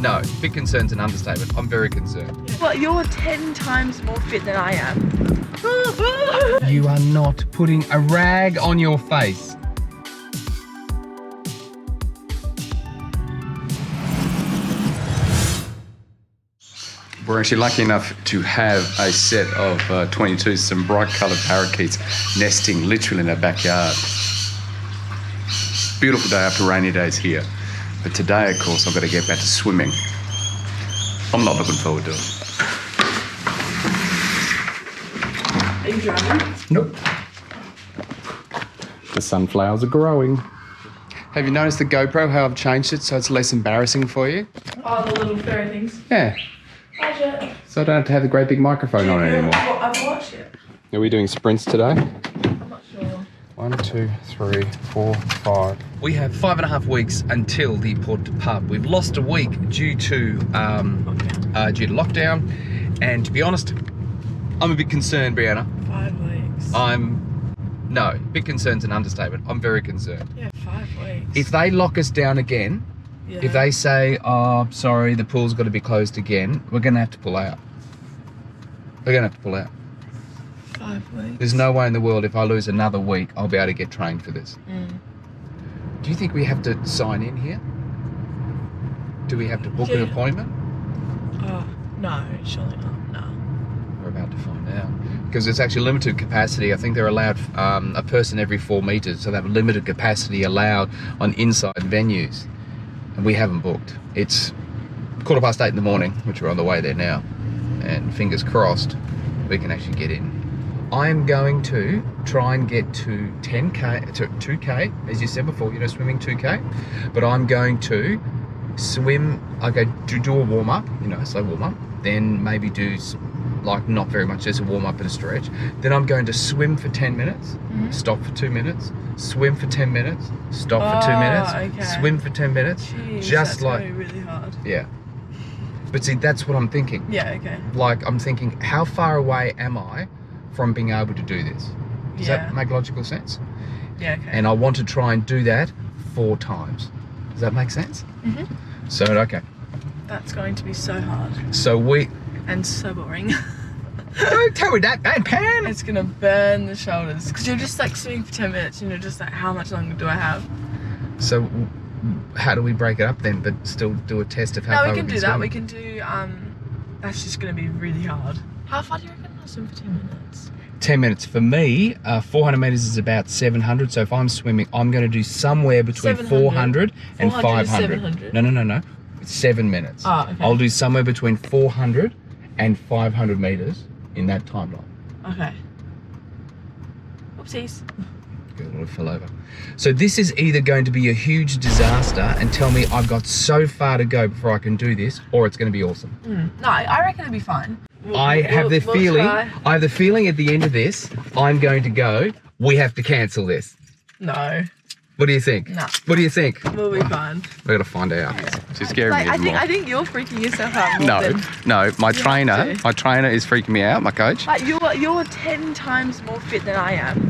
No, big concern's an understatement. I'm very concerned. Well, you're 10 times more fit than I am. You are not putting a rag on your face. We're actually lucky enough to have a set of 22, some bright coloured parakeets nesting literally in our backyard. Beautiful day after rainy days here. But today, of course, I've got to get back to swimming. I'm not looking forward to it. Are you driving? Nope. The sunflowers are growing. Have you noticed the GoPro, how I've changed it so it's less embarrassing for you? Oh, the little fairy things. Yeah. So I don't have to have the great big microphone on it anymore. I've watched it. Are we doing sprints today? I'm not sure. 1, 2, 3, 4, 5. We have 5.5 weeks until the port to pub. We've lost a week due to lockdown, and to be honest, I'm a bit concerned, Brianna. 5 weeks. No, big concern's an understatement. I'm very concerned. Yeah, 5 weeks. If they lock us down again, if they say, oh, sorry, the pool's got to be closed again, we're going to have to pull out. We're going to have to pull out. 5 weeks. There's no way in the world if I lose another week, I'll be able to get trained for this. Do you think we have to sign in here? Do we have to book an appointment? Oh, no, surely not. No. We're about to find out. Because it's actually limited capacity. I think they're allowed a person every 4 metres, so they have limited capacity allowed on inside venues. And we haven't booked. It's 8:15 in the morning, which we're on the way there now. And fingers crossed, we can actually get in. I'm going to try and get to 10K, to 2K, as you said before, swimming 2K. But I'm going to swim, do a warm-up, slow warm-up. Then maybe do, not very much, just a warm-up and a stretch. Then I'm going to swim for 10 minutes, stop for 2 minutes, swim for 10 minutes, stop for 2 minutes, swim for 10 minutes. Jeez, just that's like, gonna be really hard. Yeah. But see, that's what I'm thinking. Yeah, okay. I'm thinking, how far away am I from being able to do this? Does that make logical sense? Yeah, okay. And I want to try and do that 4 times. Does that make sense? So, okay. That's going to be so hard. And so boring. Don't tell me that, Pan! It's gonna burn the shoulders. Because you're just swimming for 10 minutes, just how much longer do I have? So, how do we break it up then, but still do a test of how far we can do swim? that. We can do, that's just gonna be really hard. How far do you reckon I'll swim for 10 minutes? 10 minutes. For me, 400 metres is about 700. So if I'm swimming, I'm going to do somewhere between 400 and 500. No. It's 7 minutes. Oh, okay. I'll do somewhere between 400 and 500 metres in that timeline. Okay. Oopsies. Good, it fell over. So this is either going to be a huge disaster and tell me I've got so far to go before I can do this, or it's going to be awesome. No, I reckon it'll be fine. I have the feeling at the end of this, I'm going to go, we have to cancel this. No. What do you think? No. What do you think? We'll be fine. We're going to find out. She's scaring me even more. I think you're freaking yourself out more No, my trainer is freaking me out, my coach. Like you're 10 times more fit than I am.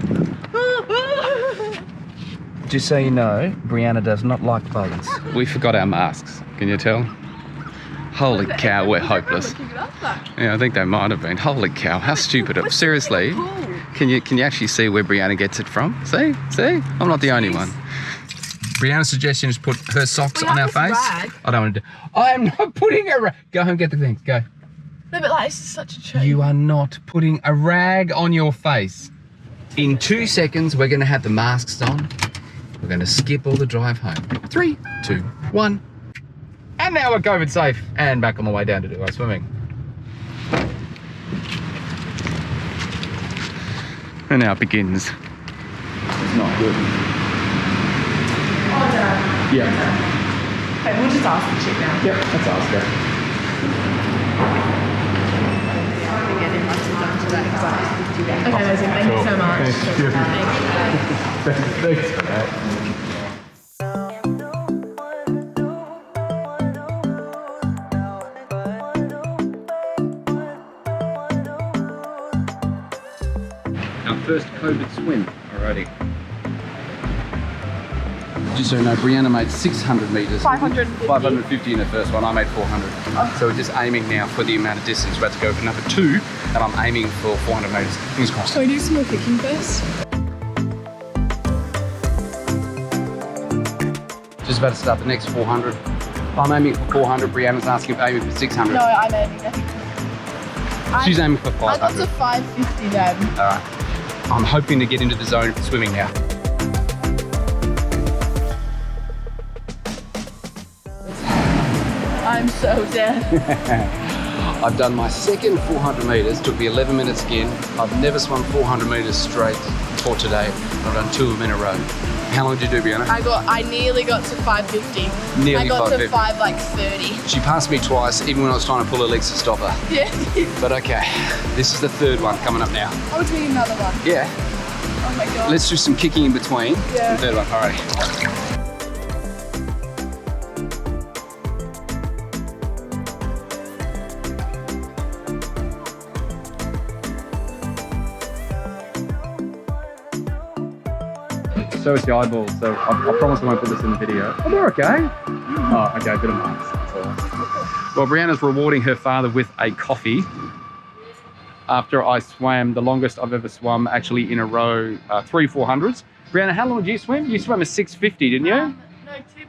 Just so you know, Brianna does not like bugs. We forgot our masks, can you tell? Holy cow, we're hopeless. Yeah, I think they might have been. Holy cow, how stupid. Seriously, can you actually see where Brianna gets it from? See? I'm not the only one. Brianna's suggestion is put her socks on our face. Rag. I don't want to do. I'm not putting a rag. Go home, get the things. Go. No, but this is such a treat. You are not putting a rag on your face. In 2 seconds, we're going to have the masks on. We're going to skip all the drive home. 3, 2, 1. And now we're COVID safe and back on the way down to do our swimming. And now it begins. It's not good. Oh, no. Yeah. Okay, we'll just ask the chick now. Yep, let's ask her. I'm going to get him done to that exact. Okay, amazing. Thank you so much. Thanks for that. Our first COVID swim already. Just so you know, Brianna made 600 metres. 550. 550 in the first one. I made 400. So we're just aiming now for the amount of distance. We're about to go for number 2, and I'm aiming for 400 metres. Fingers crossed. Can we do some more kicking first? Just about to start the next 400. I'm aiming for 400. Brianna's asking if aiming for 600. No, I'm aiming. I think. She's aiming for 500. I got to 550 then. All right. I'm hoping to get into the zone for swimming now. I'm so dead. I've done my second 400 metres. Took me 11 minutes again. I've never swum 400 metres straight before today. I've done 2 of them in a row. How long did you do, Brianna? I nearly got to 550. Nearly I got 550. to 530. She passed me twice, even when I was trying to pull her legs to stop her. Yeah. But okay, this is the third one coming up now. Oh, doing another one. Yeah. Oh my god. Let's do some kicking in between. Yeah. The third one, all right. So it's the eyeballs, so I promise I won't put this in the video. Oh, they're okay. Oh, okay, a bit of marks. That's all. Well, Brianna's rewarding her father with a coffee after I swam the longest I've ever swum, actually in a row, 3 400s. Brianna, how long did you swim? You swam a 650, didn't you? No,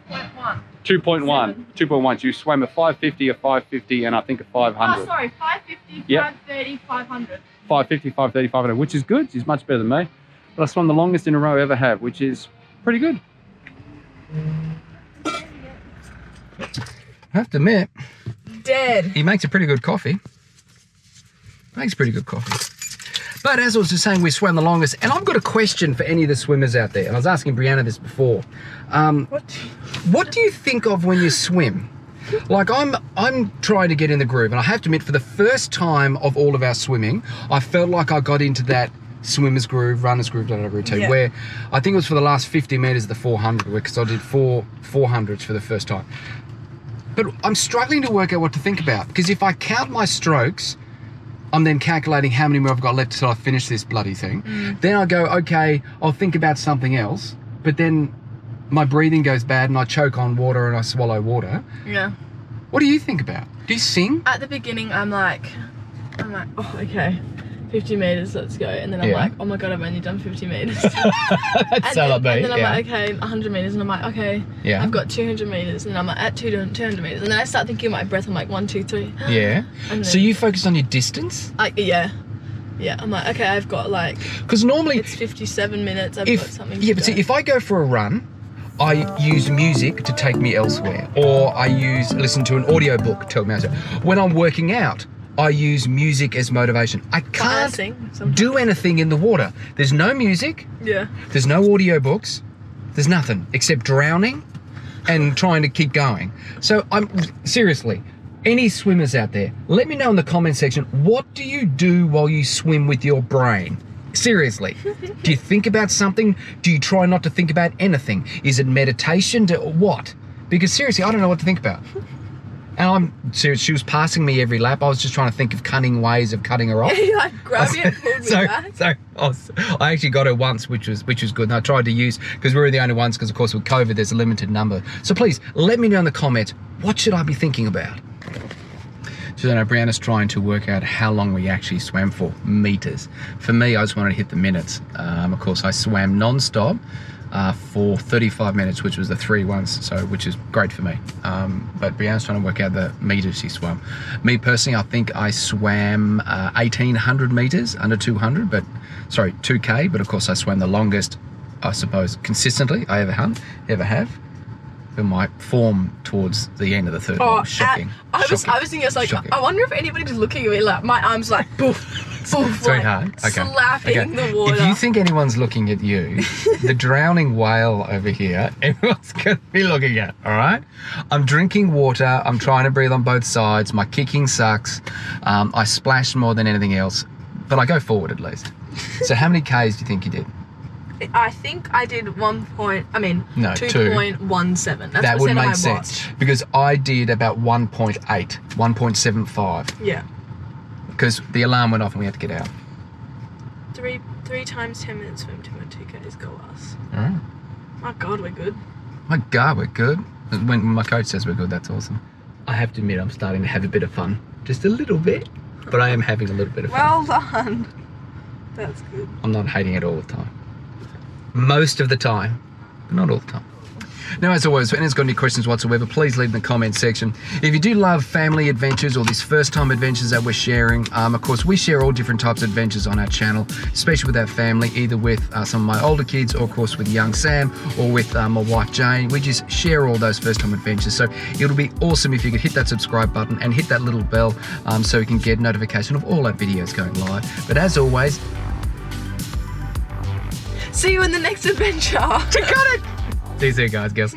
2.1. 2.1. 2.1. So you swam a 550, a 550, and I think a 500. Oh, sorry, 550, Yep. 530, 500. 550, 530, 500, which is good. She's much better than me. But I swam the longest in a row I ever have, which is pretty good. I have to admit, Dead. he makes a pretty good coffee. Makes pretty good coffee. But as I was just saying, we swam the longest, and I've got a question for any of the swimmers out there. And I was asking Brianna this before. What do you think of when you swim? Like I'm trying to get in the groove, and I have to admit, for the first time of all of our swimming, I felt like I got into that swimmer's groove, runner's groove, routine, where I think it was for the last 50 metres of the 400, because I did 400s for the first time. But I'm struggling to work out what to think about, because if I count my strokes, I'm then calculating how many more I've got left till I finish this bloody thing. Then I go, okay, I'll think about something else, but then my breathing goes bad and I choke on water and I swallow water. Yeah. What do you think about? Do you sing? At the beginning, I'm like, oh, okay, 50 meters, let's go. And then I'm like, oh my god, I've only done 50 meters. That's so like me. And then I'm like, okay, 100 meters. And I'm like, okay, I've got 200 meters. And I'm like, at 200 meters. And then I start thinking of my breath. I'm like, 1, 2, 3. Yeah. And So you focus on your distance? Yeah. I'm like, okay, I've got like, because normally it's 57 minutes. I've got something to but go. see, if I go for a run, I use music to take me elsewhere, or I listen to an audiobook to tell me elsewhere. When I'm working out, I use music as motivation. I can't do anything in the water. There's no music. Yeah. There's no audiobooks. There's nothing except drowning and trying to keep going. So seriously, any swimmers out there, let me know in the comment section, what do you do while you swim with your brain? Seriously, do you think about something? Do you try not to think about anything? Is it meditation? What? Because seriously, I don't know what to think about. And I'm serious, she was passing me every lap. I was just trying to think of cunning ways of cutting her off. Yeah, you like grabbed me and pulled me back. So I actually got her once, which was good. And I tried to use, because we were the only ones, because of course with COVID, there's a limited number. So please, let me know in the comments, what should I be thinking about? So you know, Brianna's trying to work out how long we actually swam for, meters. For me, I just wanted to hit the minutes. Of course, I swam non-stop for 35 minutes, which was the 3 ones, which is great for me. But Brianna's trying to work out the meters she swam. Me personally, I think I swam 1,800 meters, under 200, 2K, but of course I swam the longest, I suppose, consistently I ever have. But my form towards the end of the third one was shocking. I was thinking, I wonder if anybody's looking at me like, my arms like, boof, boof, Sweetheart, like, slapping the water. If you think anyone's looking at you, the drowning whale over here, everyone's going to be looking at, all right? I'm drinking water. I'm trying to breathe on both sides. My kicking sucks. I splashed more than anything else, but I go forward at least. So how many Ks do you think you did? I think I did 2.17. That would make sense, because I did about 1.8, 1.75. Yeah. Because the alarm went off and we had to get out. 3 times 10 minutes swim, 2.2 Ks, go us. All right. My God, we're good. My God, we're good. When my coach says we're good, that's awesome. I have to admit, I'm starting to have a bit of fun. Just a little bit, but I am having a little bit of fun. Well done. That's good. I'm not hating it all the time. Most of the time, but not all the time. Now, as always, if anyone's got any questions whatsoever, please leave in the comment section. If you do love family adventures or these first-time adventures that we're sharing, of course, we share all different types of adventures on our channel, especially with our family, either with some of my older kids or, of course, with young Sam or with my wife, Jane. We just share all those first-time adventures. So it'll be awesome if you could hit that subscribe button and hit that little bell so you can get notification of all our videos going live. But as always... See you in the next adventure. You got it! See you soon, guys, girls.